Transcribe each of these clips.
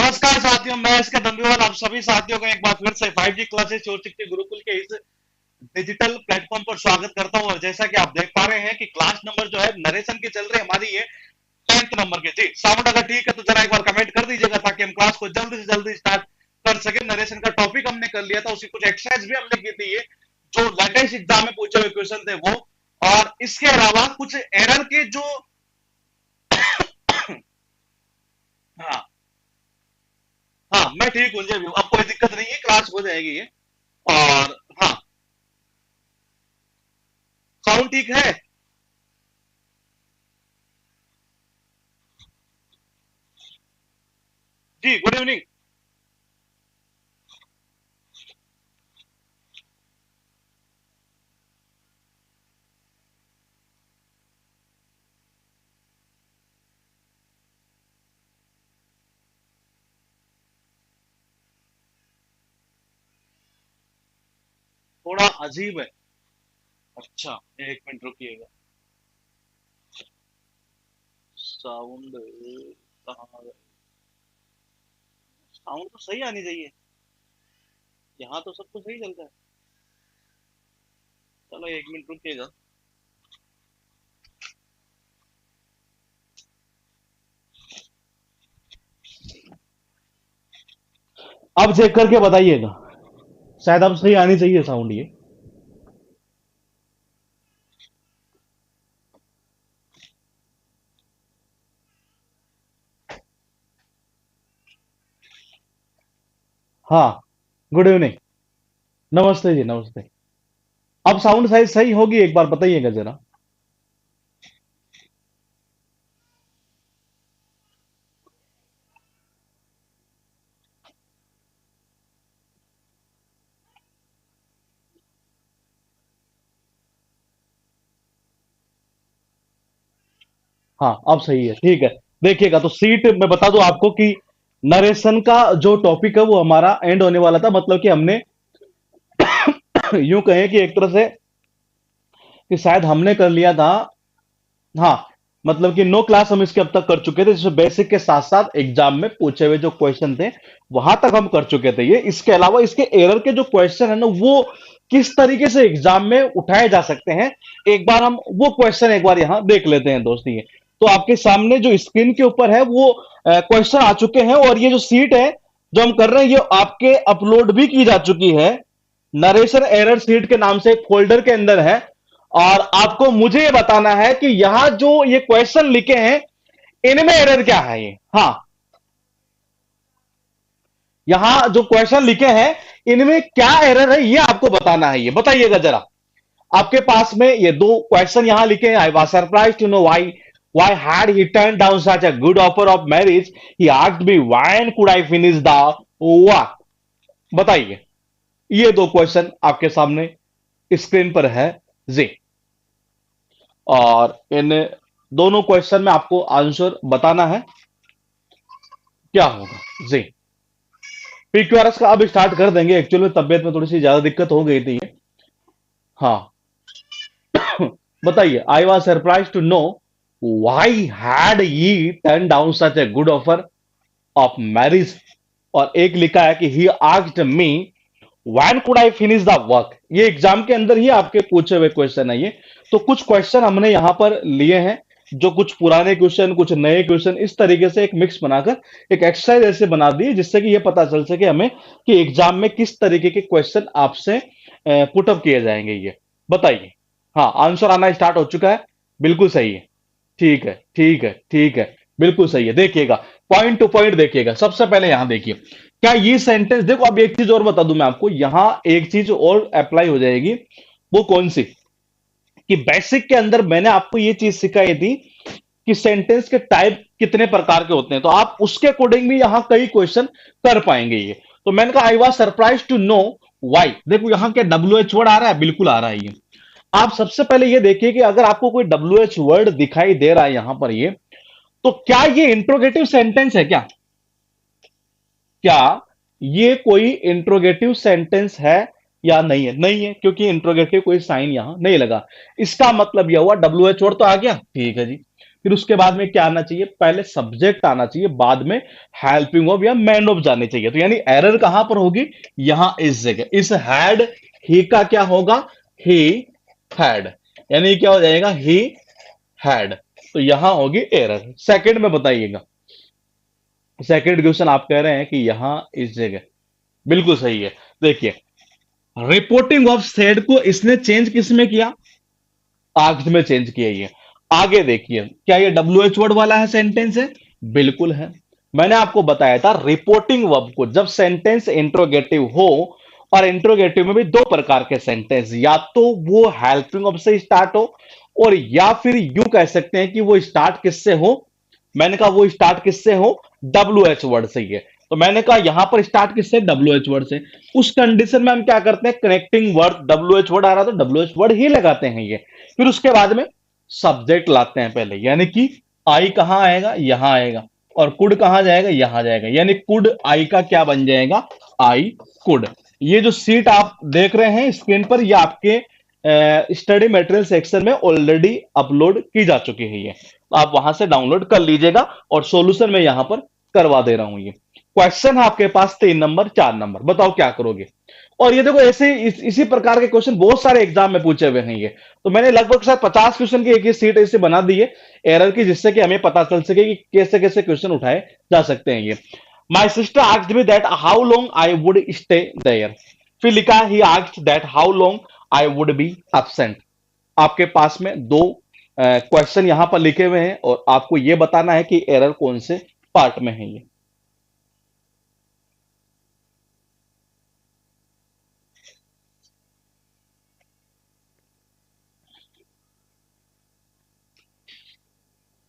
नमस्कार साथियों, मैं इसके दंडीवाल आप सभी साथियों का एक बार फिर से 5G क्लासेस चोरचिट्टी गुरुकुल के इस डिजिटल प्लेटफॉर्म पर स्वागत करता हूं। और जैसा कि आप देख पा रहे हैं कि क्लास नंबर जो है नरेशन की चल रही है हमारी, ये 10th नंबर की। जी साउंड अगर ठीक है तो जरा एक बार कमेंट कर दीजिएगा ताकि हम क्लास को जल्दी से जल्दी स्टार्ट कर सके। नरेशन का टॉपिक हमने कर लिया था, उसी कुछ एक्सरसाइज भी हमने की थी, ये जो लेटेस्ट एग्जाम में पूछे हुए क्वेश्चन थे वो। और इसके अलावा कुछ एरर के जो हाँ हाँ, मैं ठीक हूँ जी, अभी अब कोई दिक्कत नहीं है, क्लास हो जाएगी ये। और हाँ, साउंड ठीक है। जी गुड इवनिंग। थोड़ा अजीब है। अच्छा, एक मिनट रुकिएगा। साउंड कहाँ गए? साउंड तो सही आनी चाहिए, यहाँ तो सब कुछ सही चलता है। चलो एक मिनट रुकिएगा। अब चेक करके बताइएगा, शायद अब सही आनी चाहिए साउंड ये। हाँ, गुड इवनिंग। नमस्ते जी, नमस्ते। अब साउंड सही सही होगी, एक बार बताइएगा जरा। हाँ अब सही है, ठीक है। देखिएगा तो सीट मैं बता दूं आपको कि नरेशन का जो टॉपिक है वो हमारा एंड होने वाला था, मतलब कि हमने यूं कहें कि एक तरह से कि शायद हमने कर लिया था। हाँ, मतलब कि 9 क्लास हम इसके अब तक कर चुके थे, जिसमें बेसिक के साथ साथ एग्जाम में पूछे हुए जो क्वेश्चन थे वहां तक हम कर चुके थे ये। इसके अलावा इसके एरर के जो क्वेश्चन है ना, वो किस तरीके से एग्जाम में उठाए जा सकते हैं, एक बार हम वो क्वेश्चन एक बार यहां देख लेते हैं दोस्त। ये तो आपके सामने जो स्क्रीन के ऊपर है वो क्वेश्चन आ चुके हैं, और ये जो सीट है जो हम कर रहे हैं ये आपके अपलोड भी की जा चुकी है। नरेशन एरर सीट के नाम से एक फोल्डर के अंदर है। और आपको मुझे ये बताना है कि यहां जो ये क्वेश्चन लिखे हैं इनमें एरर क्या है ये। हाँ, यहां जो क्वेश्चन लिखे हैं इनमें क्या एरर है ये आपको बताना है, ये बताइएगा जरा। आपके पास में ये दो क्वेश्चन यहां लिखे हैं। I was surprise to know why had he turn down such a good offer of marriage, he asked me when could I finish the work. बताइए, ये दो क्वेश्चन आपके सामने स्क्रीन पर है जी। और इन दोनों क्वेश्चन में आपको आंसर बताना है क्या होगा जी। पीक्यूआरएस का अब स्टार्ट कर देंगे, एक्चुअली में तबियत में थोड़ी सी ज्यादा दिक्कत हो गई थी। हाँ, बताइए। I was surprise to know why had he turn down such a good offer of marriage. और एक लिखा है कि he asked me when could I finish the work. ये एग्जाम के अंदर ही आपके पूछे हुए क्वेश्चन है ये। तो कुछ क्वेश्चन हमने यहां पर लिए हैं, जो कुछ पुराने क्वेश्चन कुछ नए क्वेश्चन इस तरीके से एक मिक्स बनाकर एक एक्सरसाइज ऐसे बना दी जिससे कि ये पता चल सके हमें कि एग्जाम में किस तरीके के क्वेश्चन आपसे पुटअप किए जाएंगे ये। बताइए। हाँ, आंसर आना स्टार्ट हो चुका है। बिल्कुल सही है। ठीक है, ठीक है, ठीक है। बिल्कुल सही है। देखिएगा, पॉइंट टू पॉइंट देखिएगा। सबसे पहले यहां देखिए, क्या ये सेंटेंस देखो। अब एक चीज और बता दूं मैं आपको, यहां एक चीज और अप्लाई हो जाएगी। वो कौन सी? कि बेसिक के अंदर मैंने आपको ये चीज सिखाई थी कि सेंटेंस के टाइप कितने प्रकार के होते हैं, तो आप उसके अकॉर्डिंग भी यहां कई क्वेश्चन कर पाएंगे ये। तो मैंने कहा I was surprise to know why. देखो यहां के डब्ल्यू एच वर्ड आ रहा है, बिल्कुल आ रहा है ये। आप सबसे पहले ये देखिए कि अगर आपको कोई डब्ल्यू एच वर्ड दिखाई दे रहा है यहां पर ये, तो क्या ये इंट्रोगेटिव सेंटेंस है क्या? क्या ये कोई इंट्रोगेटिव सेंटेंस है या नहीं है? नहीं है, क्योंकि इंट्रोगेटिव कोई साइन यहां नहीं लगा। इसका मतलब यह हुआ डब्ल्यू एच वर्ड तो आ गया, ठीक है जी। फिर उसके बाद में क्या आना चाहिए, पहले सब्जेक्ट आना चाहिए, बाद में हेल्पिंग वर्ब या मैन वर्ब जाने चाहिए। तो यानी एरर कहां पर होगी, यहां इस जगह, इस हैड ही का क्या होगा, ही हैड, यानी क्या हो जाएगा, ही हैड। तो यहां होगी एरर। सेकंड में बताइएगा, सेकंड क्वेश्चन आप कह रहे हैं कि यहां इस जगह, बिल्कुल सही है। देखिए, रिपोर्टिंग ऑफ सेड को इसने चेंज किस में किया, आर्क्स में चेंज किया ये। आगे देखिए, क्या ये डब्ल्यू एच वर्ड वाला है सेंटेंस है, बिल्कुल है। मैंने आपको बताया था रिपोर्टिंग वर्ब को जब सेंटेंस इंट्रोगेटिव हो, और इंट्रोगेटिव में भी दो प्रकार के सेंटेंस, या तो वो हेल्पिंग वर्ब से स्टार्ट हो, और या फिर यूं कह सकते हैं कि वो स्टार्ट किससे हो, मैंने कहा वो स्टार्ट किससे हो, डब्ल्यू एच वर्ड से ही है। तो मैंने कहा यहां पर स्टार्ट किससे, डब्ल्यू एच वर्ड से। उस कंडीशन में हम क्या करते हैं, connecting word, W H word आ रहा तो डब्ल्यू एच वर्ड ही लगाते हैं ये। फिर उसके बाद में सब्जेक्ट लाते हैं पहले, यानी कि आई कहां आएगा, यहां आएगा, और कुड कहां जाएगा, यहां जाएगा, यानी कुड आई का क्या बन जाएगा, आई कुड। ये जो सीट आप देख रहे हैं स्क्रीन पर, ये आपके स्टडी मटेरियल सेक्शन में ऑलरेडी अपलोड की जा चुकी है ये, तो आप वहां से डाउनलोड कर लीजिएगा, और सॉल्यूशन में यहां पर करवा दे रहा हूं। ये क्वेश्चन है आपके पास 3 नंबर 4 नंबर, बताओ क्या करोगे। और ये देखो ऐसे इसी प्रकार के क्वेश्चन बहुत सारे एग्जाम में पूछे हुए हैं ये। तो मैंने लगभग शायद 50 क्वेश्चन की एक ही सीट ऐसे बना दी है एरर की, जिससे कि हमें पता चल सके कि कैसे कैसे क्वेश्चन उठाए जा सकते हैं ये। My sister asked me that how long I would stay there, फिर लिखा he asked that how long I would be absent. आपके पास में दो क्वेश्चन यहां पर लिखे हुए हैं, और आपको यह बताना है कि एरर कौन से पार्ट में है ये।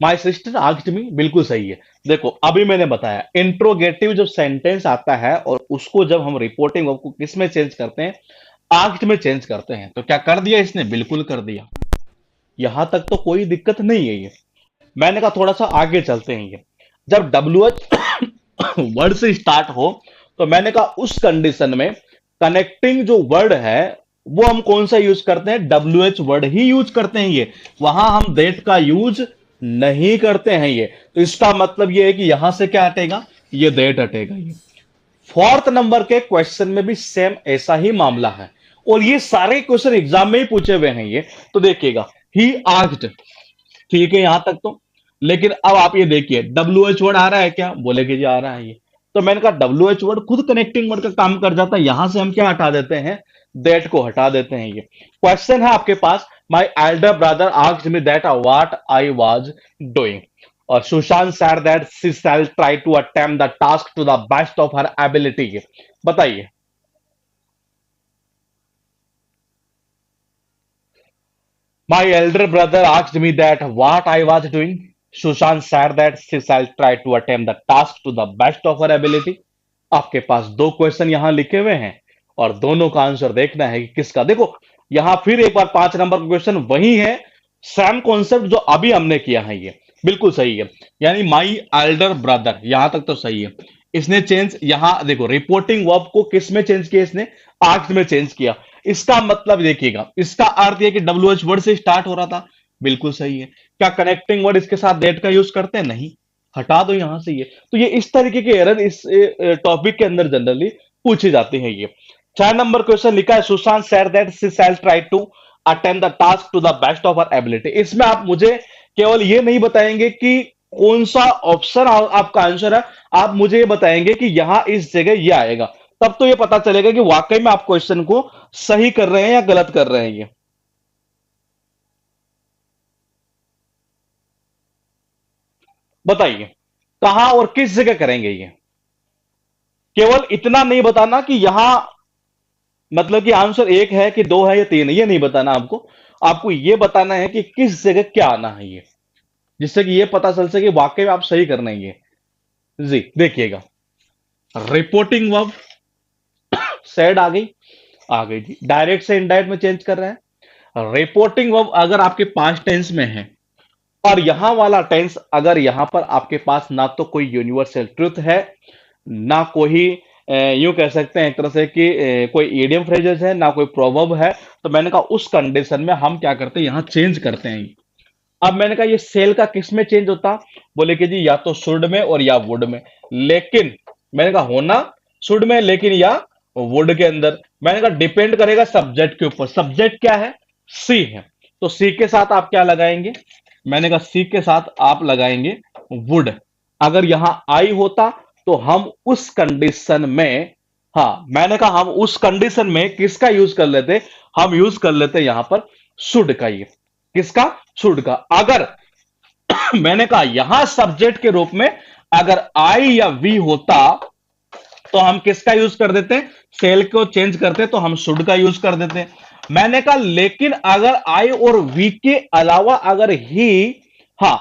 माई सिस्टर आस्क्ड मी, बिल्कुल सही है। देखो अभी मैंने बताया, इंट्रोगेटिव जब सेंटेंस आता है और उसको जब हम रिपोर्टिंग वर्ब को किस में चेंज करते हैं, आस्क्ड में चेंज करते हैं। तो क्या कर दिया इसने, बिल्कुल कर दिया, यहां तक तो कोई दिक्कत नहीं है ये। मैंने कहा थोड़ा सा आगे चलते हैं ये, जब डब्ल्यू एच वर्ड से स्टार्ट हो, तो मैंने कहा उस कंडीशन में कनेक्टिंग जो वर्ड है वो हम कौन सा यूज करते हैं, डब्ल्यू एच वर्ड ही यूज करते हैं ये, वहां हम दैट का यूज नहीं करते हैं ये। तो इसका मतलब ये है कि यहां से क्या हटेगा, ये दैट हटेगा ये। फोर्थ नंबर के क्वेश्चन में भी सेम ऐसा ही मामला है, और ये सारे क्वेश्चन एग्जाम में ही पूछे हुए हैं ये। तो देखिएगा, ही आस्क्ड, ठीक है यहां तक तो। लेकिन अब आप ये देखिए, डब्ल्यू एच वर्ड आ रहा है क्या, बोले कि जी आ रहा है ये। तो मैंने कहा डब्ल्यू एच वर्ड खुद कनेक्टिंग वर्ड का काम कर जाता है, यहां से हम क्या हटा देते हैं, दैट को हटा देते हैं ये। क्वेश्चन है आपके पास, my elder brother asked me that what I was doing, और Sushant said that she shall try to attempt the task to the best of her ability. बताइए, my elder brother asked me that what I was doing. Sushant said that she shall try to attempt the task to the best of her ability. आपके पास दो question यहां लिखे हुए हैं, और दोनों का आंसर देखना है कि किसका। देखो यहां फिर एक बार 5 नंबर का क्वेश्चन वही है, सेम कॉन्सेप्ट जो अभी हमने किया है, ये बिल्कुल सही है। यानी माई एल्डर ब्रदर, यहां तक तो सही है। इसने चेंज, यहां देखो रिपोर्टिंग वर्ब को किस में चेंज किया, इसने आस्क्ड में चेंज किया। इसका मतलब देखिएगा, इसका अर्थ यह कि डब्ल्यू एच वर्ड से स्टार्ट हो रहा था, बिल्कुल सही है। क्या कनेक्टिंग वर्ड इसके साथ दैट का यूज करते हैं, नहीं, हटा दो यहां से ये। तो ये इस तरीके के एरर इस टॉपिक के अंदर जनरली पूछी जाती है ये। 4 नंबर क्वेश्चन लिखा है, Sushant said that she shall try to attempt the task to the best of her ability. इसमें आप मुझे केवल ये नहीं बताएंगे कि कौन सा ऑप्शन आपका आंसर है, आप मुझे ये बताएंगे कि यहां इस जगह ये आएगा, तब तो ये पता चलेगा कि वाकई में आप क्वेश्चन को सही कर रहे हैं या गलत कर रहे हैं ये। बताइए कहां और किस जगह करेंगे ये, केवल इतना नहीं बताना कि यहां मतलब कि आंसर एक है कि दो है या तीन है, ये नहीं बताना आपको। आपको ये बताना है कि किस जगह क्या आना है ये, जिससे कि ये पता चल सके वाकई में आप सही कर रहे हैं ये। जी देखिएगा, रिपोर्टिंग वर्ब सेड आ गई जी, डायरेक्ट से इनडायरेक्ट में चेंज कर रहे हैं। रिपोर्टिंग वर्ब अगर आपके पास्ट टेंस में है, और यहां वाला टेंस अगर यहां पर आपके पास ना तो कोई यूनिवर्सल ट्रुथ है, ना कोई यूं कह सकते हैं एक तरह से कि कोई इडियम फ्रेजेस है, ना कोई प्रोवर्ब है, तो मैंने कहा उस कंडीशन में हम क्या करते हैं, यहां चेंज करते हैं। अब मैंने कहा ये सेल का किस में चेंज होता, बोले कि जी या तो शुड में और या वुड में, लेकिन मैंने कहा होना शुड में लेकिन या वुड के अंदर। मैंने कहा डिपेंड करेगा सब्जेक्ट के ऊपर, सब्जेक्ट क्या है, सी है, तो सी के साथ आप क्या लगाएंगे, मैंने कहा सी के साथ आप लगाएंगे वुड। अगर यहां आई होता तो हम उस कंडीशन में, हाँ मैंने कहा हम उस कंडीशन में किसका यूज कर लेते, हम यूज कर लेते यहां पर शुड का, ये किसका, शुड का। अगर मैंने कहा यहां सब्जेक्ट के रूप में अगर आई या वी होता तो हम किसका यूज कर देते, सेल को चेंज करते तो हम शुड का यूज कर देते। मैंने कहा लेकिन अगर आई और वी के अलावा अगर ही, हाँ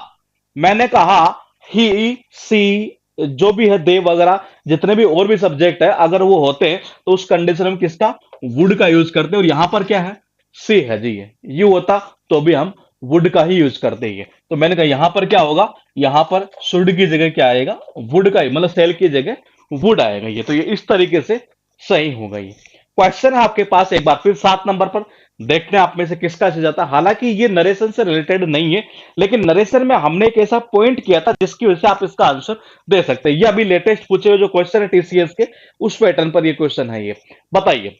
मैंने कहा ही सी जो भी है दे वगैरह जितने भी और भी सब्जेक्ट है अगर वो होते तो उस कंडीशन में किसका, वुड का यूज करते। और यहां पर क्या है, सी है जी, ये यू होता तो भी हम वुड का ही यूज करते ही है। तो मैंने कहा यहां पर क्या होगा, यहां पर शुड की जगह क्या आएगा, वुड का ही, मतलब सेल की जगह वुड आएगा ये। तो ये इस तरीके से सही होगा ये क्वेश्चन है आपके पास। एक बार फिर 7 नंबर पर देखते हैं आप में से किसका सही जाता है। हालांकि ये नरेशन से रिलेटेड नहीं है, लेकिन नरेशन में हमने एक ऐसा पॉइंट किया था जिसकी वजह से आप इसका आंसर दे सकते हैं। ये अभी लेटेस्ट पूछे हुए जो क्वेश्चन है टीसीएस के, उस पैटर्न पर ये क्वेश्चन है। ये बताइए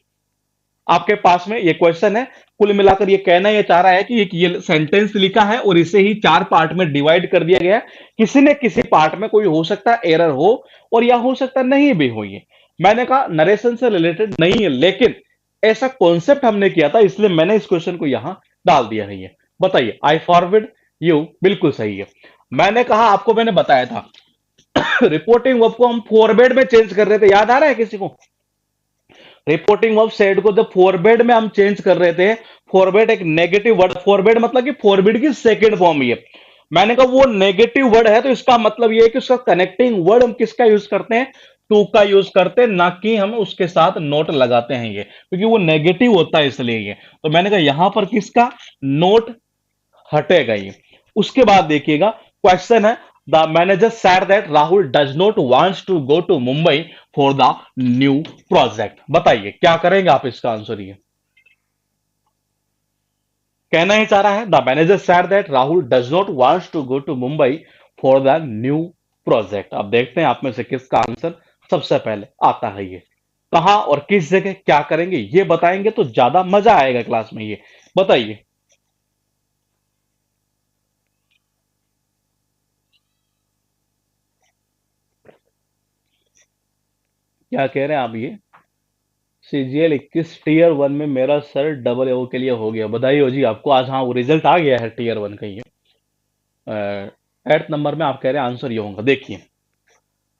आपके पास में ये क्वेश्चन है। कुल मिलाकर ये कहना ये चाह रहा है कि ये सेंटेंस लिखा है और इसे ही 4 पार्ट में डिवाइड कर दिया गया है। किसी न किसी पार्ट में कोई हो सकता है एरर हो और या हो सकता नहीं भी हो। ये मैंने कहा नरेशन से रिलेटेड नहीं है, लेकिन ऐसा कॉन्सेप्ट हमने किया था इसलिए मैंने इस क्वेश्चन को यहां डाल दिया है। ये बताइए आई फॉरवर्ड यू बिल्कुल सही है। मैंने कहा आपको मैंने बताया था रिपोर्टिंग वर्ब को हम फॉरवर्ड में चेंज कर रहे थे, याद आ रहा है किसी को, रिपोर्टिंग ऑफ सेड को जब फॉरवर्ड में हम चेंज कर रहे थे, फॉरवर्ड एक नेगेटिव वर्ड, फॉरवर्ड मतलब कि फॉरवर्ड की सेकंड फॉर्म ये, मैंने कहा वो नेगेटिव वर्ड है तो इसका मतलब ये है कि उसका कनेक्टिंग वर्ड हम किसका यूज करते हैं, टू का यूज करते हैं, ना कि हम उसके साथ नोट लगाते हैं ये, क्योंकि वो नेगेटिव होता है इसलिए ये। तो मैंने कहा यहां पर किसका नोट हटेगा ये। उसके बाद देखिएगा क्वेश्चन है the manager said that Rahul does not wants to go to Mumbai for the new project. बताइए क्या करेंगे आप इसका आंसर। ये कहना ही चाह रहा है the manager said that Rahul does not wants to go to Mumbai for the new project. अब देखते हैं आप में से किसका आंसर सबसे पहले आता है। ये कहां और किस जगह क्या करेंगे ये बताएंगे तो ज्यादा मजा आएगा क्लास में। ये बताइए क्या कह रहे हैं आप। ये सीजीएल 21 टीयर 1 में मेरा सर डबल एओ के लिए हो गया, बधाई हो जी आपको। आज हाँ वो रिजल्ट आ गया है टीयर 1 का। ये 8th नंबर में आप कह रहे हैं आंसर ये होगा। देखिए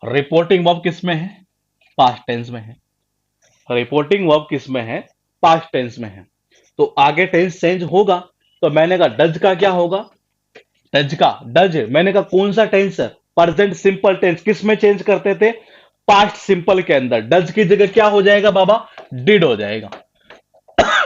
रिपोर्टिंग वर्ब किस में है, पास्ट टेंस में है। रिपोर्टिंग वर्ब किस में है, पास्ट टेंस में है, तो आगे टेंस चेंज होगा। तो मैंने कहा डज का क्या होगा, डज का, डज मैंने कहा कौन सा टेंस है, प्रेजेंट सिंपल टेंस, किस में चेंज करते थे, पास्ट सिंपल के अंदर। डज की जगह क्या हो जाएगा बाबा, डिड हो जाएगा।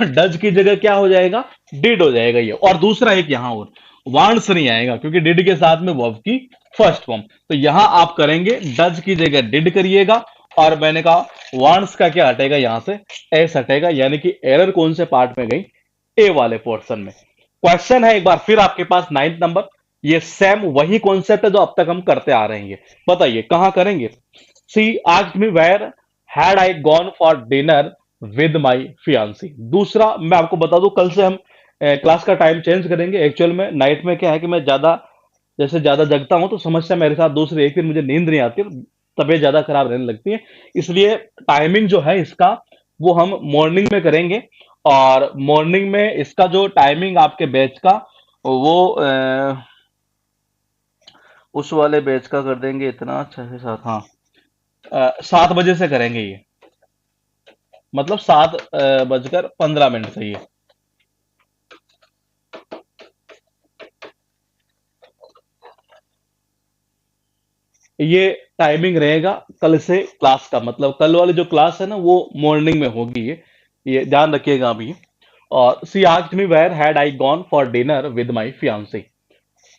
डज की जगह क्या हो जाएगा, डिड हो जाएगा ये। और दूसरा एक यहां और वांट्स नहीं आएगा क्योंकि डिड के साथ में वर्ब की फर्स्ट फॉर्म, तो यहां आप करेंगे डज की जगह डिड करिएगा। और मैंने कहा वांट्स का क्या हटेगा, यहां से एस हटेगा, यानी कि एरर कौन से पार्ट में गई, ए वाले पोर्शन में। क्वेश्चन है एक बार फिर आपके पास 9th नंबर। ये सेम वही कॉन्सेप्ट है जो अब तक हम करते आ रहे हैं। बताइए कहां करेंगे। She asked me where had I gone for dinner with my fiancee. दूसरा मैं आपको बता दूं कल से हम क्लास का टाइम चेंज करेंगे। एक्चुअल में नाइट में क्या है कि मैं ज्यादा, जैसे ज्यादा जगता हूं तो समस्या मेरे साथ दूसरी, एक दिन मुझे नींद नहीं आती, तबीयत ज्यादा खराब रहने लगती है। इसलिए टाइमिंग जो है इसका वो हम मॉर्निंग में करेंगे। और मॉर्निंग में इसका जो टाइमिंग आपके बैच का वो उस वाले बैच का कर देंगे इतना 6 से 7, हाँ 7 बजे से करेंगे ये, मतलब 7 बजकर 15 मिनट से ये टाइमिंग रहेगा कल से क्लास का। मतलब कल वाली जो क्लास है ना वो मॉर्निंग में होगी ये ध्यान रखिएगा अभी। और she asked me where had I gone for dinner with my fiancee.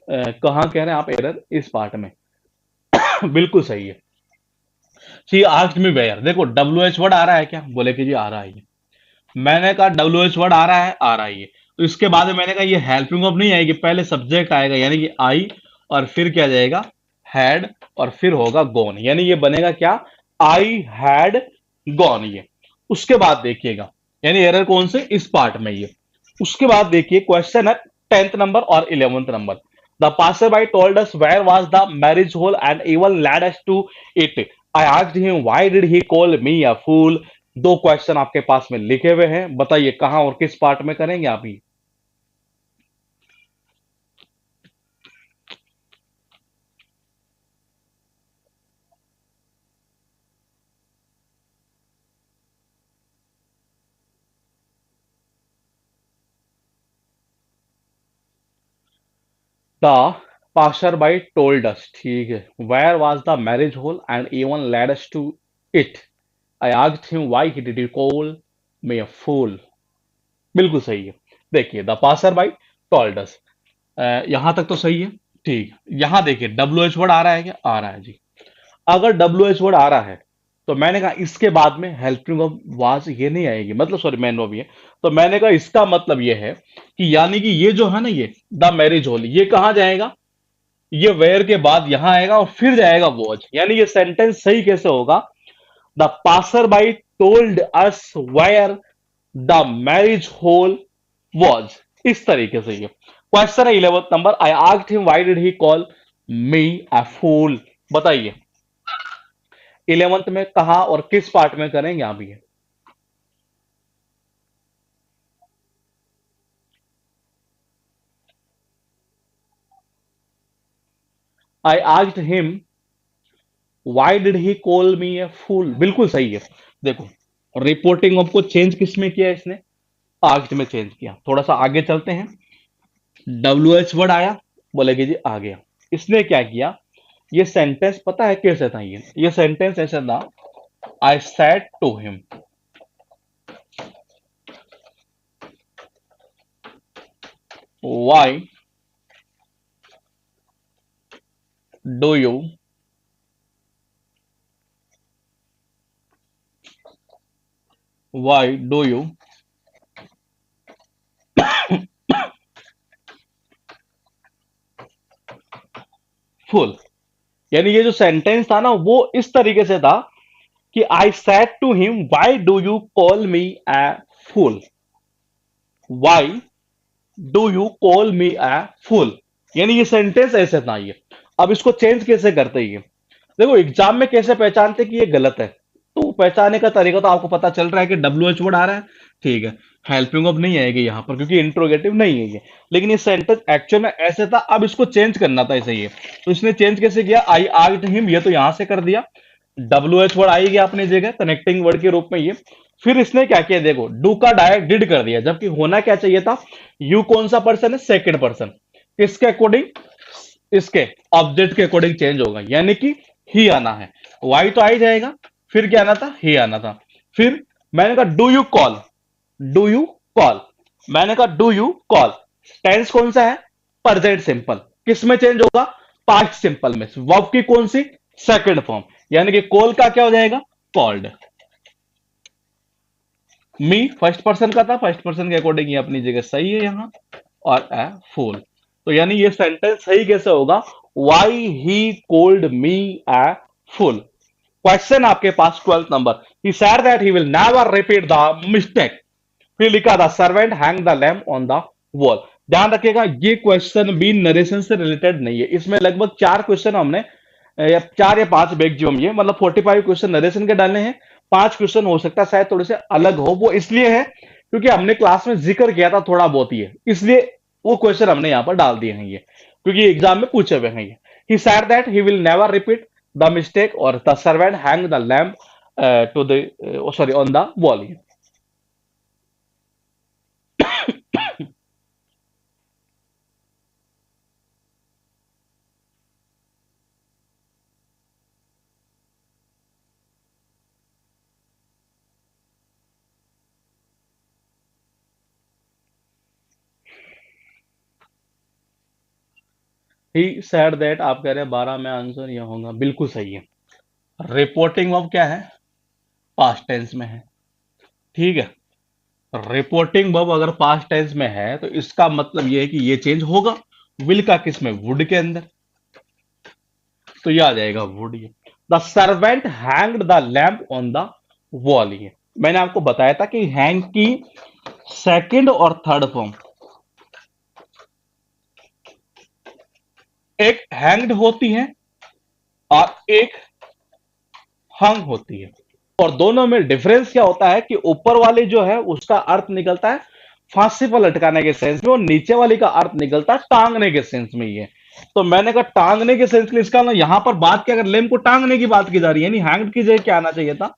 कहाँ कह रहे हैं आप एरर इस पार्ट में। बिल्कुल सही है। सी आस्क्ड मी वेयर, देखो डब्ल्यू एच वर्ड आ रहा है क्या, बोले कि जी आ रहा है ये। मैंने कहा डब्ल्यू एच वर्ड आ रहा है, आ रहा है ये। तो इसके बाद में मैंने कहा ये हेल्पिंग वर्ब नहीं आएगी, पहले सब्जेक्ट आएगा यानी कि आई, और फिर क्या जाएगा हैड, और फिर होगा गॉन, यानी ये बनेगा क्या, आई हैड गॉन ये। उसके बाद देखिएगा, यानी एरर कौन से, इस पार्ट में ये। उसके बाद देखिए क्वेश्चन है 10th नंबर और 11th number. The passerby told us where was the marriage hall and even led us to it. I asked him why did he call me a fool. दो question आपके पास में लिखे हुए हैं, बताइए कहां और किस पार्ट में करेंगे आप ये। The passerby told us, ठीक है, where was the marriage hall and even led us to it. I asked him why he did he call me a fool. बिल्कुल सही है। देखिए द पासर बाई टोल्ड अस, यहां तक तो सही है। ठीक, यहां देखिए डब्ल्यू एच वर्ड आ रहा है क्या, आ रहा है जी। अगर डब्ल्यू एच वर्ड आ रहा है तो मैंने कहा इसके बाद में हेल्पिंग ऑफ वाज ये नहीं आएगी, मतलब सॉरी मैन वर्ब ये। तो मैंने कहा इसका मतलब ये है कि यानी कि ये जो है ना, ये द मैरिज हॉल, ये कहां जाएगा, ये वेयर के बाद यहां आएगा और फिर जाएगा वॉच, यानी ये सेंटेंस सही कैसे होगा, the passer by told us where the marriage hall was, इस तरीके से ये क्वेश्चन है 11th नंबर। I asked him why did he call me a fool. बताइए 11th में कहा और किस पार्ट में करेंगे आप ये। I asked him why did he call me a fool, बिल्कुल सही है। देखो रिपोर्टिंग ऑफ को चेंज किस में किया इसने, आस्क्ड में चेंज किया। थोड़ा सा आगे चलते हैं, डब्ल्यू एच वर्ड आया, बोलेगे जी आ गया। इसने क्या किया, ये सेंटेंस पता है कैसे था, ये सेंटेंस ऐसा था, I said to him, why do you why do you fool. यानी ये जो सेंटेंस था ना वो इस तरीके से था कि I said to him why do you call me a fool, why do you call me a fool, यानी ये सेंटेंस ऐसे था ये। अब इसको चेंज कैसे करते हैं ये, देखो एग्जाम में कैसे पहचानते कि ये गलत है, तो पहचानने का तरीका तो आपको पता चल रहा है कि डब्ल्यू एच वर्ड आ रहा है, ठीक है, हेल्पिंग ऑफ नहीं आएगी यहां पर क्योंकि इंट्रोगेटिव नहीं है ये। लेकिन ये सेंटेंस एक्चुअल में ऐसे था, अब इसको चेंज करना था ऐसे ही। तो इसने चेंज कैसे किया, आई आस्क्ड हिम, ये तो यहां से कर दिया, डब्ल्यू एच वर्ड आई गया अपनी जगह कनेक्टिंग वर्ड के रूप में ये। फिर इसने क्या किया, देखो डू का डायरेक्ट डिड कर दिया, जबकि होना क्या चाहिए था, यू कौन सा पर्सन है, सेकंड पर्सन, किसके अकॉर्डिंग, इसके ऑब्जेक्ट के अकॉर्डिंग चेंज होगा, यानी कि ही आना है, वाई तो आई जाएगा, फिर क्या आना था, ही आना था। फिर मैंने कहा do you call, do you call, मैंने कहा डू यू कॉल, टेंस कौन सा है, प्रेजेंट सिंपल, किस में चेंज होगा, पास्ट सिंपल में, वर्ब की कौन सी, सेकंड फॉर्म, यानी कि कॉल का क्या हो जाएगा, कॉल्ड। मी फर्स्ट पर्सन का था, फर्स्ट पर्सन के अकॉर्डिंग ये अपनी जगह सही है यहां, और ए फूल। तो यानी ये सेंटेंस सही कैसे होगा, why he cold me a full. Question आपके पास 12th number, he said that he will never repeat the mistake, फिर लिखा था servant hang the lamp on the wall. ध्यान रखिएगा ये क्वेश्चन भी नरेशन से रिलेटेड नहीं है, इसमें लगभग 4 क्वेश्चन हमने या 4 या 5 मैक्सिमम, ये मतलब 45 क्वेश्चन नरेशन के डालने हैं। 5 क्वेश्चन हो सकता है शायद थोड़े से अलग हो, वो इसलिए है क्योंकि हमने क्लास में जिक्र किया था थोड़ा बहुत ही है, इसलिए वो क्वेश्चन हमने यहां पर डाल दिए हैं ये, क्योंकि एग्जाम में पूछे हुए हैं ये। He said that he will never repeat the mistake और the servant hang the lamp to the sorry on the wall. He said that, आप कह रहे हैं 12 में आंसर यह होगा, बिल्कुल सही है। रिपोर्टिंग ऑफ क्या है, पास्ट टेंस में है, ठीक है। रिपोर्टिंग वर्ब अगर पास्ट टेंस में है तो इसका मतलब ये है कि ये चेंज होगा। विल का किस में, वुड के अंदर, तो ये आ जाएगा वुड। ये the servant hanged the lamp on the wall, ये मैंने आपको बताया था कि हैंग की सेकंड और थर्ड फॉर्म, एक हैंग्ड होती है और एक हंग होती है। और दोनों में डिफरेंस क्या होता है कि ऊपर वाली जो है उसका अर्थ निकलता है फांसी पर लटकाने के सेंस में, और नीचे वाली का अर्थ निकलता है टांगने के सेंस में। ये तो मैंने कहा टांगने के सेंस के लिए, इसका ना यहां पर बात क्या, अगर लेम को टांगने की बात की जा रही है, यानी हैंग्ड की जगह क्या आना चाहिए था,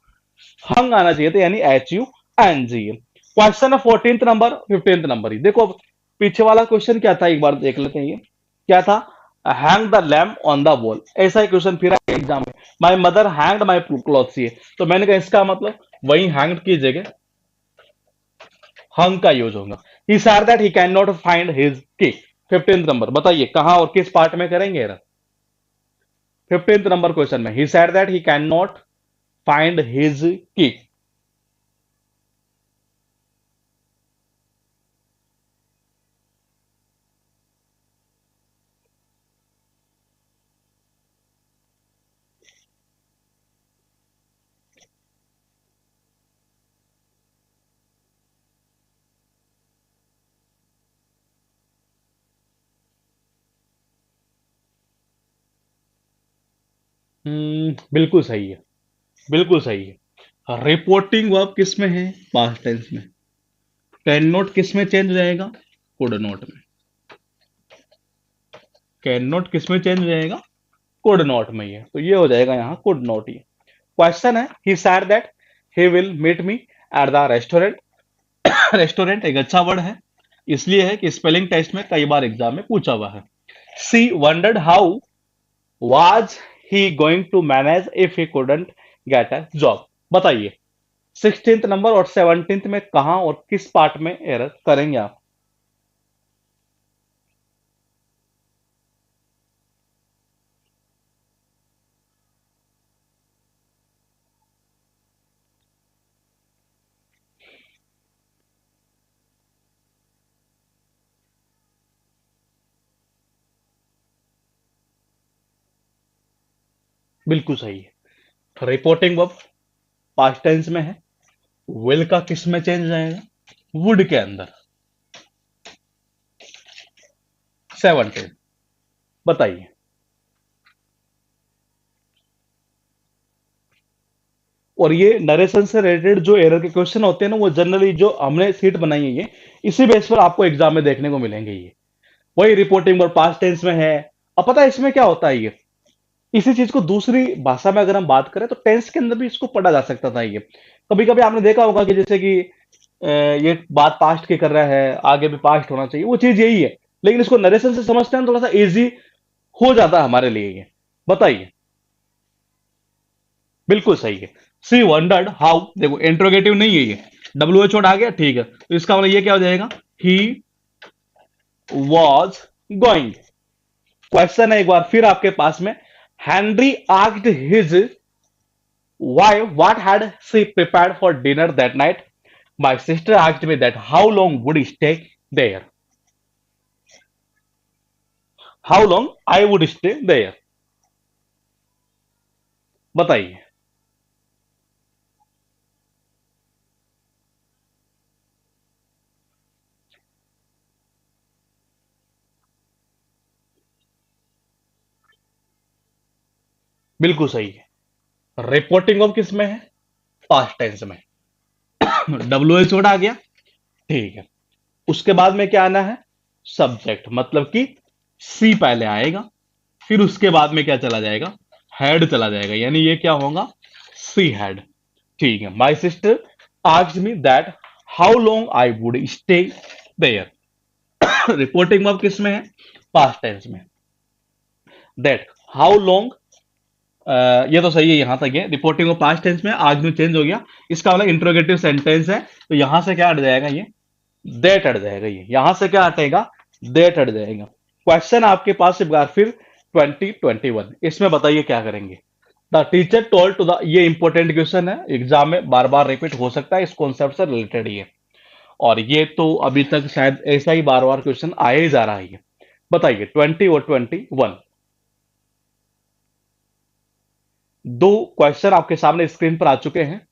हंग आना चाहिए था, यानी HUNG। क्वेश्चन है 14th नंबर 15th नंबर। ही देखो अब पीछे वाला क्वेश्चन क्या था, एक बार देख लेते हैं। ये क्या था, hang the lamp on the wall, ऐसा ही क्वेश्चन फिर एग्जाम में। My mother hanged my clothes, ये तो मैंने कहा इसका मतलब वही हैंग्ड की जगह हंग का यूज होगा। ही said that he cannot find his key। 15th number बताइए कहां और किस पार्ट में करेंगे। 15th नंबर क्वेश्चन में he said that he cannot find his key। बिल्कुल सही है, बिल्कुल सही है। रिपोर्टिंग वर्ब किस में है, पास्ट टेंस में। कैन नॉट किस में चेंज हो जाएगा, कुड नॉट में। कैन नॉट किस में चेंज हो जाएगा, कुड नॉट में। ये तो ये हो जाएगा यहाँ कुड नॉट। ये क्वेश्चन है he said that he will meet me at the restaurant. Restaurant एक अच्छा वर्ड है, इसलिए है कि स्पेलिंग टेस्ट में कई बार एग्जाम में पूछा हुआ है। She wondered how was he going to manage if he couldn't get a job. बताइए 16th नंबर और 17th में कहां और किस पार्ट में एरर करेंगे आप। बिल्कुल सही है। रिपोर्टिंग वर्ब पास्ट टेंस में है, विल का किस में चेंज जाएगा, वुड के अंदर। 17, बताइए। और ये नरेशन से रिलेटेड जो एरर के क्वेश्चन होते हैं ना, वो जनरली जो हमने सीट बनाई है ये इसी बेस पर आपको एग्जाम में देखने को मिलेंगे। ये वही रिपोर्टिंग और पास्ट टेंस में है। अब पता है इसमें क्या होता है, ये इसी चीज को दूसरी भाषा में अगर हम बात करें तो टेंस के अंदर भी इसको पढ़ा जा सकता था। ये कभी कभी आपने देखा होगा कि जैसे कि ये बात पास्ट की कर रहा है, आगे भी पास्ट होना चाहिए, वो चीज यही है, लेकिन इसको नरेशन से समझते हैं तो थोड़ा सा इजी हो जाता है हमारे लिए। ये बताइए, बिल्कुल सही है। सी वंडर्ड हाउ, देखो इंट्रोगेटिव नहीं है ये, WHO आ गया, ठीक है, तो इसका मतलब ये क्या हो जाएगा, ही वॉज गोइंग। क्वेश्चन है एक बार फिर आपके पास में, Henry asked his wife what had she prepared for dinner that night। My sister asked me that how long would he stay there, how long I would stay there। बताइए। बिल्कुल सही है। रिपोर्टिंग ऑफ किस में है, past tense में। WHO आ गया, ठीक है, उसके बाद में क्या आना है, सब्जेक्ट, मतलब कि सी पहले आएगा, फिर उसके बाद में क्या चला जाएगा, हेड चला जाएगा, यानी ये क्या होगा, सी हेड। ठीक है, my sister asked me that how long I would stay there. Reporting verb किस में है, पास्ट टेंस में। दैट हाउ लॉन्ग, ये तो सही है यहां तक है। रिपोर्टिंग वर्ब पास्ट टेंस में, आज में चेंज हो गया, इसका वाला इंट्रोगेटिव सेंटेंस है, तो यहां से क्या हट जाएगा, ये दैट हट जाएगा। ये यहां से क्या हटेगा, दैट हट जाएगा। क्वेश्चन आपके पास एक बार फिर 2021, इसमें बताइए क्या करेंगे। The teacher told to the, ये इंपॉर्टेंट क्वेश्चन है, एग्जाम में बार बार रिपीट हो सकता है, इस कॉन्सेप्ट से रिलेटेड ही है। और ये तो अभी तक शायद ऐसा ही बार बार क्वेश्चन आया ही जा रहा है। बताइए 20 और 21, दो क्वेश्चन आपके सामने स्क्रीन पर आ चुके हैं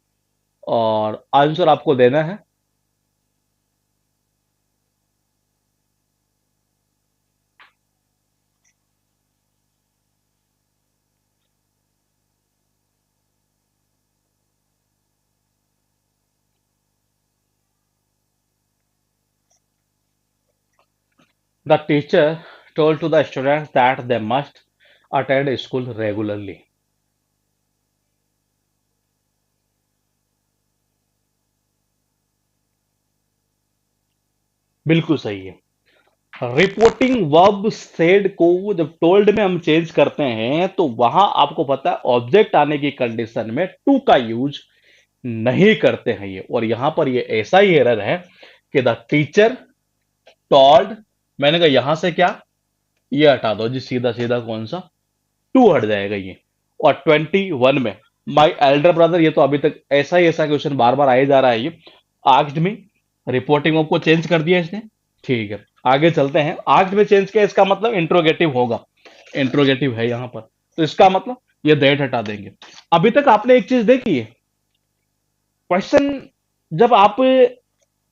और आंसर आपको देना है। The teacher told to the students that they must attend school regularly। बिल्कुल सही है। रिपोर्टिंग वर्ब सेड को जब टोल्ड में हम चेंज करते हैं तो वहां आपको पता है ऑब्जेक्ट आने की कंडीशन में टू का यूज नहीं करते हैं ये, और यहां पर ये ऐसा ही एरर है कि द टीचर टोल्ड, मैंने कहा यहां से क्या, ये हटा दो जी, सीधा सीधा कौन सा टू हट जाएगा ये। और 21 में माई एल्डर ब्रदर, ये तो अभी तक ऐसा क्वेश्चन बार बार आए जा रहा है ये। आस्क्ड में रिपोर्टिंग वर्ब को चेंज कर दिया इसने। ठीक है, आगे चलते हैं। आस्क्ड में चेंज किया, इसका मतलब इंट्रोगेटिव होगा, इंट्रोगेटिव है यहां पर, तो इसका मतलब ये दैट हटा देंगे। अभी तक आपने एक चीज देखी है, क्वेश्चन जब आप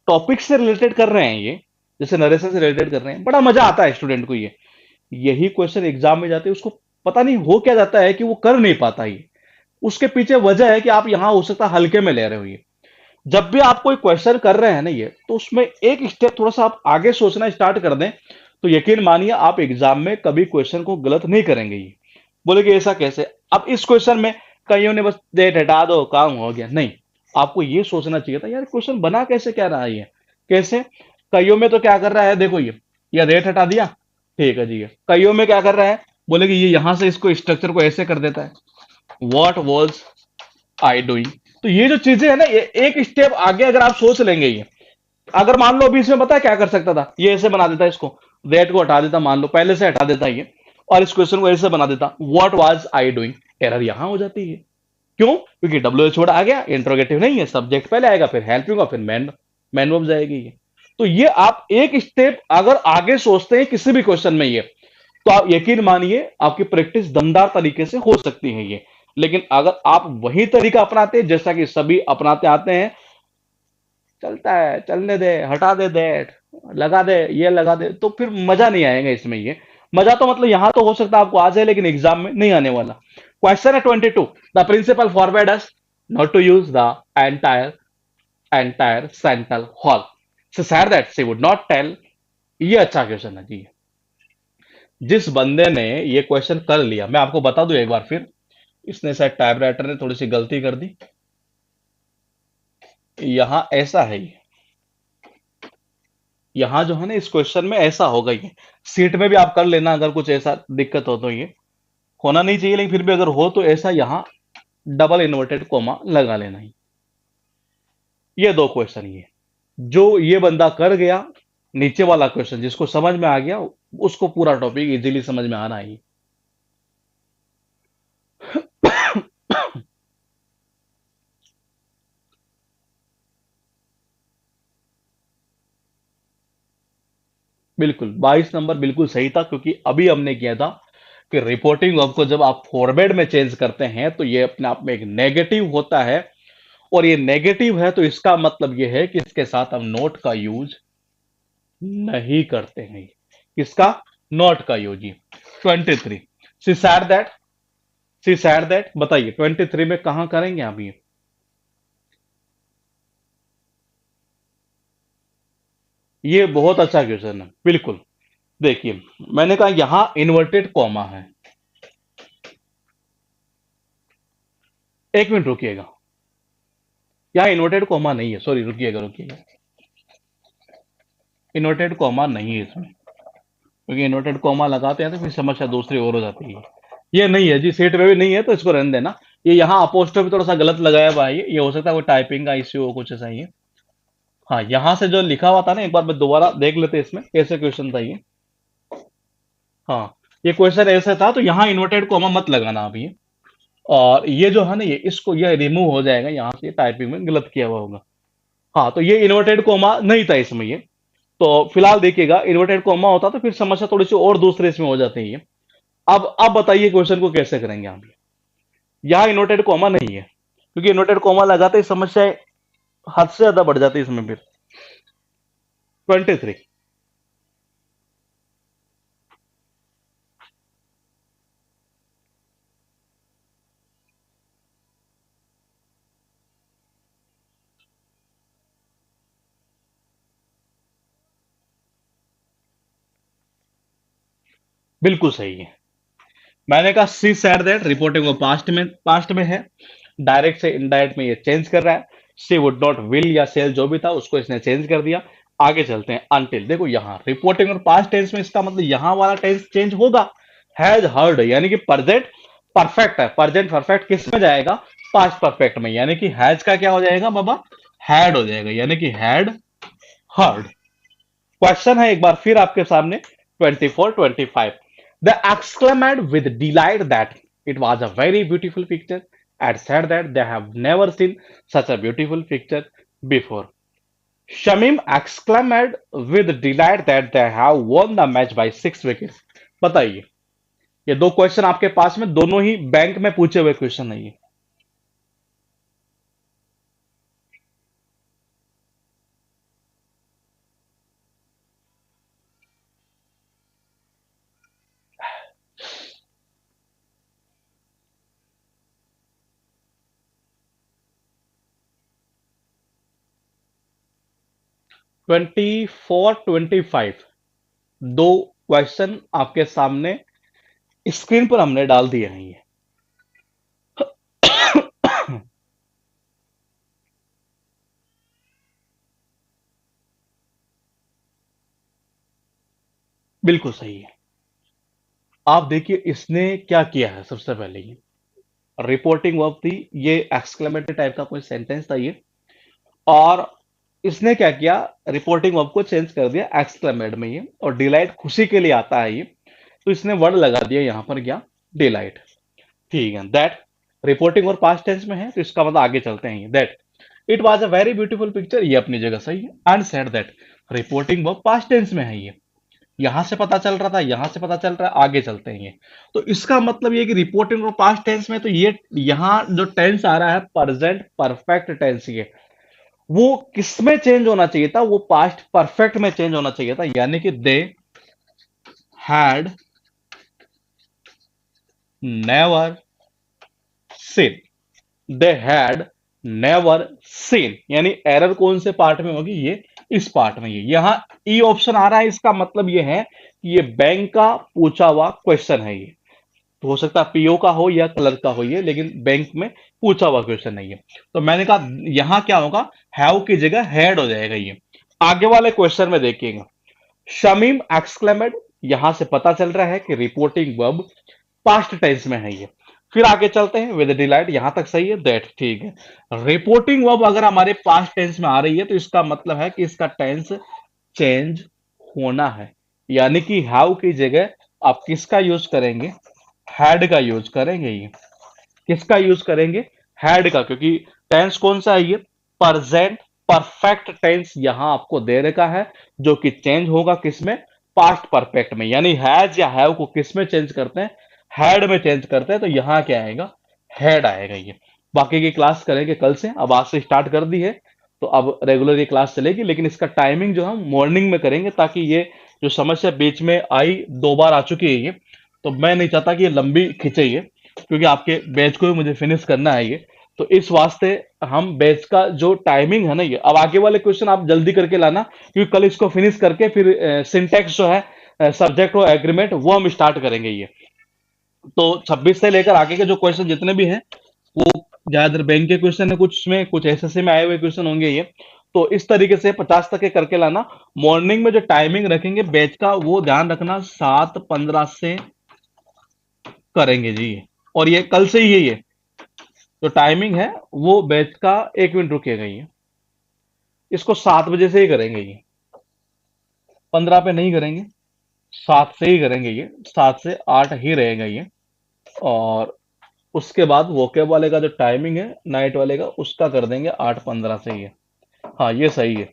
टॉपिक से रिलेटेड कर रहे हैं, ये जैसे नरेशन से रिलेटेड कर रहे हैं, बड़ा मजा आता है स्टूडेंट को। ये यही क्वेश्चन एग्जाम में जाते हैं उसको पता नहीं हो क्या जाता है कि वो कर नहीं पाता। ये उसके पीछे वजह है कि आप यहां हो सकता है हल्के में ले रहे हो। ये जब भी आप कोई क्वेश्चन कर रहे हैं ना, ये तो उसमें एक स्टेप थोड़ा सा आप आगे सोचना स्टार्ट कर दें, तो यकीन मानिए आप एग्जाम में कभी क्वेश्चन को गलत नहीं करेंगे। ये बोले कि ऐसा कैसे, अब इस क्वेश्चन में कईयों ने बस डेट हटा दो काम हो गया, नहीं। आपको ये सोचना चाहिए था यार क्वेश्चन बना कैसे क्या रहा है ये, कैसे। कईयों में तो क्या कर रहा है, देखो ये रेट हटा दिया, ठीक है जी। ये कईयों में क्या कर रहा है, बोले कि ये यहां से इसको स्ट्रक्चर को ऐसे कर देता है, व्हाट वॉज आई डूइंग। तो ये जो चीजें है ना, ये एक स्टेप आगे अगर आप सोच लेंगे, ये अगर मान लो अभी इसमें पता है क्या कर सकता था, ये ऐसे बना देता, इसको दैट को हटा देता, मान लो पहले से हटा देता ये, और इस क्वेश्चन को ऐसे बना देता, what was I doing. Error यहां हो जाती है, क्यों, क्योंकि डब्ल्यू एच वर्ड आ गया, इंट्रोगेटिव नहीं है, सब्जेक्ट पहले आएगा, फिर हेल्पिंग और फिर मैन वर्ब जाएगी ये। तो ये आप एक स्टेप अगर आगे सोचते हैं किसी भी क्वेश्चन में, ये तो आप यकीन मानिए आपकी प्रैक्टिस दमदार तरीके से हो सकती है ये। लेकिन अगर आप वही तरीका अपनाते हैं जैसा कि सभी अपनाते आते हैं, चलता है चलने दे, हटा दे दैट, लगा दे ये लगा दे, तो फिर मजा नहीं आएगा इसमें। ये मजा तो मतलब यहां तो हो सकता है आपको आ जाए, लेकिन एग्जाम में नहीं आने वाला। क्वेश्चन है 22, the principal forbade us not to use the entire central hall, she said that she would not tell. ये अच्छा क्वेश्चन है जी। जिस बंदे ने ये क्वेश्चन कर लिया, मैं आपको बता दूं एक बार फिर, इसने शायद टाइप राइटर ने थोड़ी सी गलती कर दी। यहां ऐसा है, यहां जो है ना इस क्वेश्चन में ऐसा होगा, ये सीट में भी आप कर लेना अगर कुछ ऐसा दिक्कत हो तो। ये होना नहीं चाहिए, लेकिन फिर भी अगर हो तो ऐसा यहां डबल इन्वर्टेड कोमा लगा लेना ही। ये दो क्वेश्चन, ये जो ये बंदा कर गया, नीचे वाला क्वेश्चन जिसको समझ में आ गया उसको पूरा टॉपिक इजीली समझ में आना ही। बिल्कुल 22 नंबर बिल्कुल सही था, क्योंकि अभी हमने किया था कि रिपोर्टिंग वर्ब को जब आप फॉरवर्ड में चेंज करते हैं तो ये अपने आप में एक नेगेटिव होता है, और ये नेगेटिव है तो इसका मतलब ये है कि इसके साथ हम नोट का यूज नहीं करते हैं। किसका, नोट का use. 23, she said that, she said that, बताइए 23 में कहां करेंगे आप ये बहुत अच्छा क्वेश्चन है बिल्कुल। देखिए मैंने कहा यहां इन्वर्टेड कॉमा है, एक मिनट रुकिएगा, यहां इन्वर्टेड कॉमा नहीं है, सॉरी रुकिएगा रुकिएगा, इन्वर्टेड कॉमा नहीं है इसमें, क्योंकि इन्वर्टेड कॉमा लगाते हैं तो फिर समस्या दूसरी और हो जाती है। ये नहीं है जी, सेट में भी नहीं है तो इसको रहने देना। ये यहाँ अपोस्ट्रोफी थोड़ा सा गलत लगाया हुआ है, ये हो सकता है वो टाइपिंग का इश्यू हो, कुछ ऐसा ही है। हाँ यहाँ से जो लिखा हुआ था ना, एक बार मैं दोबारा देख लेते इसमें कैसे क्वेश्चन था ये। हाँ ये क्वेश्चन ऐसा था, तो यहाँ इन्वर्टेड कॉमा मत लगाना अभी। और ये जो है ना, ये इसको ये रिमूव हो जाएगा यहाँ से, टाइपिंग में गलत किया हुआ होगा। हाँ, तो ये इन्वर्टेड कोमा नहीं था इसमें ये। तो फिलहाल देखिएगा, इन्वर्टेड कोमा होता तो फिर समस्या थोड़ी सी और दूसरे इसमें हो जाती है। अब बताइए क्वेश्चन को कैसे करेंगे हम। यहाँ इन्वर्टेड कोमा नहीं है, क्योंकि इन्वर्टेड कोमा लगाते ही समस्या हद से ज्यादा बढ़ जाती है इसमें फिर। 23। बिल्कुल सही है। मैंने कहा सी सेड दैट, रिपोर्टिंग वो पास्ट में है, डायरेक्ट से इनडायरेक्ट में ये चेंज कर रहा है। सी वुड नॉट विल या सेल जो भी था उसको इसने चेंज कर दिया। आगे चलते हैं, अनटिल। देखो यहाँ रिपोर्टिंग और पास्ट टेंस में इसका मतलब यहाँ वाला टेंस चेंज होगा। हैज हर्ड यानी कि प्रेजेंट परफेक्ट है, प्रेजेंट परफेक्ट किस में जाएगा? पास्ट परफेक्ट में, यानी कि हैज का क्या हो जाएगा बाबा? हैड हो जाएगा, यानी कि हैड हर्ड। क्वेश्चन है एक बार फिर आपके सामने, 24-25। The exclaimed with delight that it was a very beautiful picture and said that they have never seen such a beautiful picture before. Shamim exclaimed with delight that they have won the match by 6 wickets. बताइए, ये दो question आपके पास में, दोनों ही bank में पूछे हुए क्वेश्चन है ये। ट्वेंटी फोर 25 दो क्वेश्चन आपके सामने स्क्रीन पर हमने डाल दिए हैं ये। बिल्कुल सही है। आप देखिए इसने क्या किया है। सबसे पहले ये रिपोर्टिंग वर्ब थी, ये एक्सक्लेमेटरी टाइप का कोई सेंटेंस था ये, और इसने क्या किया, रिपोर्टिंग वर्ब को चेंज कर दिया एक्सक्लेमेट में ये, और डिलाइट खुशी के लिए आता है ये, तो इसने वर्ड लगा दिया यहां पर क्या? डिलाइट। ठीक है, दैट रिपोर्टिंग और पास्ट टेंस में है, तो इसका मतलब आगे चलते हैं, that it was a very beautiful picture, ये अपनी जगह सही है। And said that reporting verb past tense में है ये, यहां से पता चल रहा था, यहां से पता चल रहा है, आगे चलते हैं ये। तो इसका मतलब ये कि रिपोर्टिंग और पास्ट टेंस में, तो ये यहां जो टेंस आ रहा है प्रेजेंट परफेक्ट टेंस, ये वो किस में चेंज होना चाहिए था? वो पास्ट परफेक्ट में चेंज होना चाहिए था, यानी कि they had never seen. They had never seen, यानी एरर कौन से पार्ट में होगी? ये इस पार्ट में। ये यहां ई ऑप्शन आ रहा है, इसका मतलब ये है कि ये बैंक का पूछा हुआ क्वेश्चन है ये। तो हो सकता है पीओ का हो या क्लर्क का हो ये, लेकिन बैंक में पूछा हुआ क्वेश्चन नहीं है। तो मैंने कहा यहां क्या होगा? हैव की जगह हैड हो जाएगा ये। आगे वाले क्वेश्चन में देखिएगा, शमीम एक्सक्लेमेड, यहां से पता चल रहा है कि रिपोर्टिंग वर्ब पास्ट टेंस में है ये। फिर आगे चलते हैं, विद डिलाइट, यहां तक सही है, दैट ठीक है। रिपोर्टिंग वर्ब अगर हमारे पास्ट टेंस में आ रही है, तो इसका मतलब है कि इसका टेंस चेंज होना है, यानी कि हैव की जगह आप किसका यूज करेंगे? हैड का यूज करेंगे ये। किसका यूज करेंगे? हैड का, क्योंकि टेंस कौन सा है ये? प्रेजेंट परफेक्ट टेंस यहां आपको दे रखा है, जो कि चेंज होगा किसमें? पास्ट परफेक्ट में। यानी हैज या हैव को किस में चेंज करते हैं? हैड में चेंज करते हैं, तो यहां क्या आएगा? हैड आएगा ये। बाकी की क्लास करेंगे कल से, अब आज से स्टार्ट कर दी है, तो अब रेगुलर ये क्लास चलेगी, लेकिन इसका टाइमिंग जो हम मॉर्निंग में करेंगे, ताकि ये जो समस्या बीच में आई, 2 बार आ चुकी है ये, तो मैं नहीं चाहता कि ये लंबी खिंचे ये, क्योंकि आपके बैच को भी मुझे फिनिश करना है ये। तो इस वास्ते हम बैच का जो टाइमिंग है ना ये, अब आगे वाले क्वेश्चन आप जल्दी करके लाना, क्योंकि कल इसको फिनिश करके फिर सिंटेक्स जो है, सब्जेक्ट और एग्रीमेंट, वो हम स्टार्ट करेंगे ये। तो 26 से लेकर आगे के जो क्वेश्चन जितने भी हैं, वो ज्यादातर बैंक के क्वेश्चन है, कुछ में कुछ एसएससी में आए हुए क्वेश्चन होंगे ये। तो इस तरीके से 50 तक के करके लाना। मॉर्निंग में जो टाइमिंग रखेंगे बैच का, वो ध्यान रखना 7:15 से करेंगे जी। और ये कल से ही है ये जो टाइमिंग है, वो बैच का, 1 मिनट रुकिएगा, ये इसको 7 बजे से ही करेंगे ये, 15 पे नहीं करेंगे, 7 से ही करेंगे ये, 7 से 8 ही रहेगा ये। और उसके बाद वोकेब वाले का जो टाइमिंग है नाइट वाले का, उसका कर देंगे 8:15 से ये। हाँ ये सही है।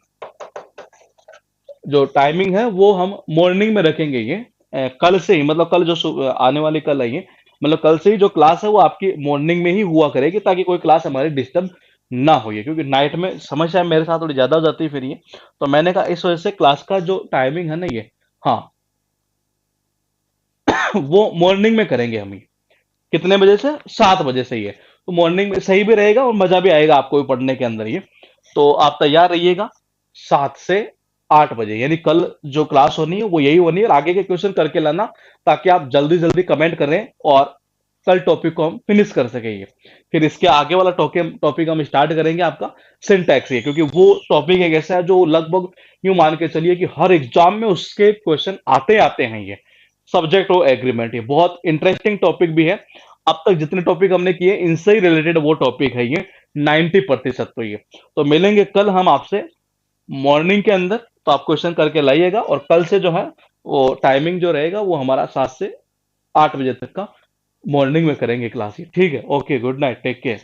जो टाइमिंग है वो हम मॉर्निंग में रखेंगे ये, कल से ही, मतलब कल जो आने वाली कल है ये, मतलब कल से ही जो क्लास है वो आपकी मॉर्निंग में ही हुआ करेगी, ताकि कोई क्लास हमारी डिस्टर्ब ना हो ये, क्योंकि नाइट में समस्या मेरे साथ थोड़ी ज्यादा हो जाती है फिर ये। तो मैंने कहा इस वजह से क्लास का जो टाइमिंग है ना ये, हाँ वो मॉर्निंग में करेंगे हम ये। कितने बजे से? 7 बजे से ही है। तो मॉर्निंग में सही भी रहेगा और मजा भी आएगा आपको भी पढ़ने के अंदर ये। तो आप तैयार रहिएगा 7 से 8 बजे, यानी कल जो क्लास होनी है वो यही होनी है, और आगे के क्वेश्चन करके लाना, ताकि आप जल्दी जल्दी कमेंट करें और कल टॉपिक को हम फिनिश कर सके ये। फिर इसके आगे वाला टॉपिक टॉपिक हम स्टार्ट करेंगे आपका सिंटैक्स ये, क्योंकि वो टॉपिक एक ऐसा है जो लगभग यूं मान के चलिए कि हर एग्जाम में उसके क्वेश्चन आते आते हैं ये। सब्जेक्ट और एग्रीमेंट, ये बहुत इंटरेस्टिंग टॉपिक भी है। अब तक जितने टॉपिक हमने किए इनसे ही रिलेटेड वो टॉपिक है ये, 90% तो ये। तो मिलेंगे कल हम आपसे मॉर्निंग के अंदर, तो आप क्वेश्चन करके लाइएगा, और कल से जो है वो टाइमिंग जो रहेगा वो हमारा 7 से 8 बजे तक का मॉर्निंग में करेंगे क्लास ये। ठीक है, okay, good night, take care.